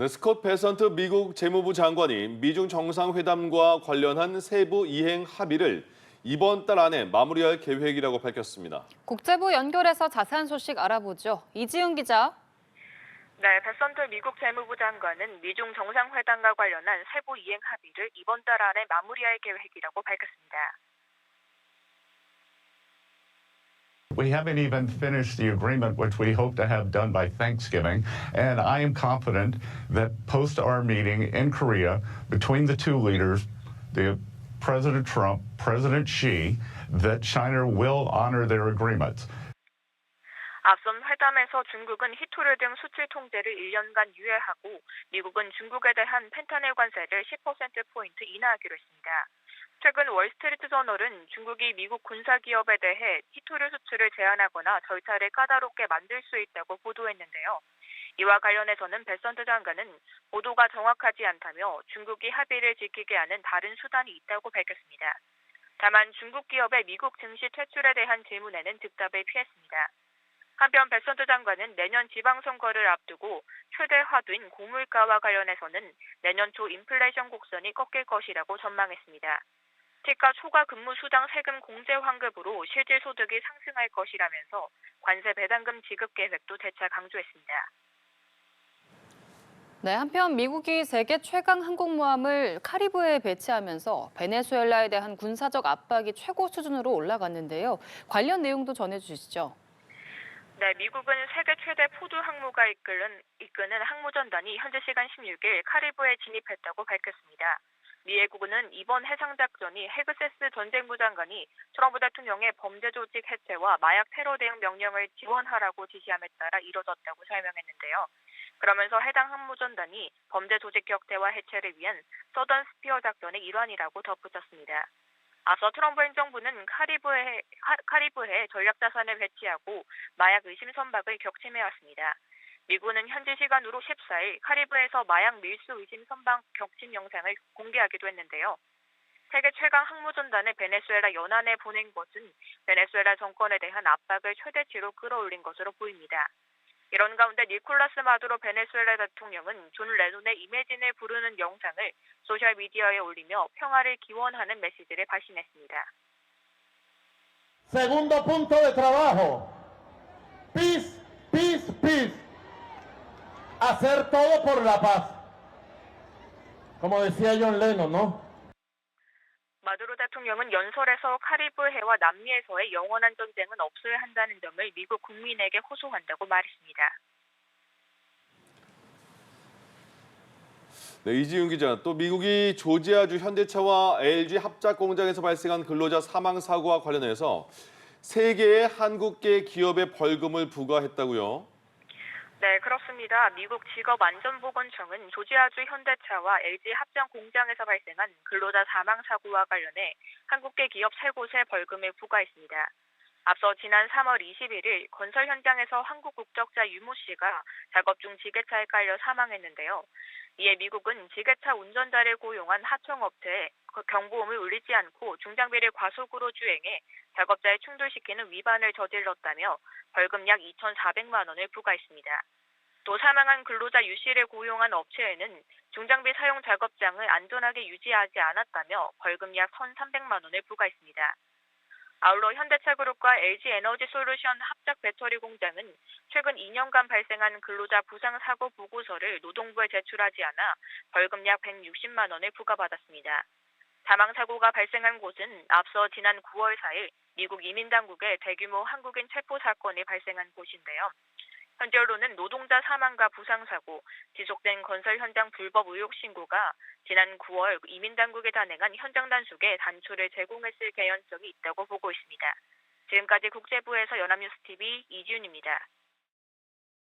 네, 스콧 베선트 미국 재무부 장관이 미중 정상회담과 관련한 세부 이행 합의를 이번 달 안에 마무리할 계획이라고 밝혔습니다. 국제부 연결해서 자세한 소식 알아보죠. 이지은 기자. 네, 베선트 미국 재무부 장관은 미중 정상회담과 관련한 세부 이행 합의를 이번 달 안에 마무리할 계획이라고 밝혔습니다. We haven't even finished the agreement, which we hope to have done by Thanksgiving. And I am confident that post our meeting in Korea between the two leaders, President Trump, President Xi, that China will honor their agreements. 앞선 회담에서 중국은 히토류 등 수출 통제를 1년간 유예하고 미국은 중국에 대한 펜타닐 관세를 10%포인트 인하하기로 했습니다. 최근 월스트리트 저널은 중국이 미국 군사기업에 대해 히토류 수출을 제한하거나 절차를 까다롭게 만들 수 있다고 보도했는데요. 이와 관련해서는 베선트 장관은 보도가 정확하지 않다며 중국이 합의를 지키게 하는 다른 수단이 있다고 밝혔습니다. 다만 중국 기업의 미국 증시 퇴출에 대한 질문에는 즉답을 피했습니다. 한편 베선트 장관은 내년 지방선거를 앞두고 최대 화두인 고물가와 관련해서는 내년 초 인플레이션 곡선이 꺾일 것이라고 전망했습니다. 특가 초과 근무 수당 세금 공제 환급으로 실질 소득이 상승할 것이라면서 관세 배당금 지급 계획도 재차 강조했습니다. 네, 한편 미국이 세계 최강 항공모함을 카리브해에 배치하면서 베네수엘라에 대한 군사적 압박이 최고 수준으로 올라갔는데요. 관련 내용도 전해주시죠. 네, 미국은 세계 최대 포드 항모가 이끄는 항모전단이 현지 시간 16일 카리브해에 진입했다고 밝혔습니다. 미 해군은 이번 해상작전이 헤그세스 전쟁부 장관이 트럼프 대통령의 범죄 조직 해체와 마약 테러 대응 명령을 지원하라고 지시함에 따라 이뤄졌다고 설명했는데요. 그러면서 해당 항모전단이 범죄 조직 격퇴와 해체를 위한 서던 스피어 작전의 일환이라고 덧붙였습니다. 앞서 트럼프 행정부는 카리브해에 전략자산을 배치하고 마약 의심 선박을 격침해왔습니다. 미국은 현지 시간으로 14일 카리브해에서 마약 밀수 의심 선박 격침 영상을 공개하기도 했는데요. 세계 최강 항모전단을 베네수엘라 연안에 보낸 것은 베네수엘라 정권에 대한 압박을 최대치로 끌어올린 것으로 보입니다. 이런 가운데 니콜라스 마두로 베네수엘라 대통령은 존 레논의 이매진을 부르는 영상을 소셜미디어에 올리며 평화를 기원하는 메시지를 발신했습니다. Segundo punto de trabajo. Peace, peace, peace. Hacer todo por la paz. Como decía John Lennon, ¿no? 마두로 대통령은 연설에서 카리브해와 남미에서의 영원한 전쟁은 없어야 한다는 점을 미국 국민에게 호소한다고 말했습니다. 네, 이지은 기자, 또 미국이 조지아주 현대차와 LG 합작 공장에서 발생한 근로자 사망 사고와 관련해서 세 개의 한국계 기업에 벌금을 부과했다고요? 네, 그렇습니다. 미국 직업안전보건청은 조지아주 현대차와 LG 합작 공장에서 발생한 근로자 사망 사고와 관련해 한국계 기업 3곳에 벌금을 부과했습니다. 앞서 지난 3월 21일 건설 현장에서 한국 국적자 유모 씨가 작업 중 지게차에 깔려 사망했는데요. 이에 미국은 지게차 운전자를 고용한 하청업체에 경보음을 울리지 않고 중장비를 과속으로 주행해 작업자를 충돌시키는 위반을 저질렀다며 벌금 약 2,400만 원을 부과했습니다. 또 사망한 근로자 유 씨를 고용한 업체에는 중장비 사용 작업장을 안전하게 유지하지 않았다며 벌금 약 1,300만 원을 부과했습니다. 아울러 현대차그룹과 LG에너지솔루션 합작 배터리 공장은 최근 2년간 발생한 근로자 부상 사고 보고서를 노동부에 제출하지 않아 벌금 약 160만 원을 부과받았습니다. 사망 사고가 발생한 곳은 앞서 지난 9월 4일 미국 이민당국의 대규모 한국인 체포 사건이 발생한 곳인데요. 현재로는 노동자 사망과 부상 사고, 지속된 건설 현장 불법 의혹 신고가 지난 9월 이민당국에 단행한 현장 단속에 단초를 제공했을 개연성이 있다고 보고 있습니다. 지금까지 국제부에서 연합뉴스TV 이지윤입니다.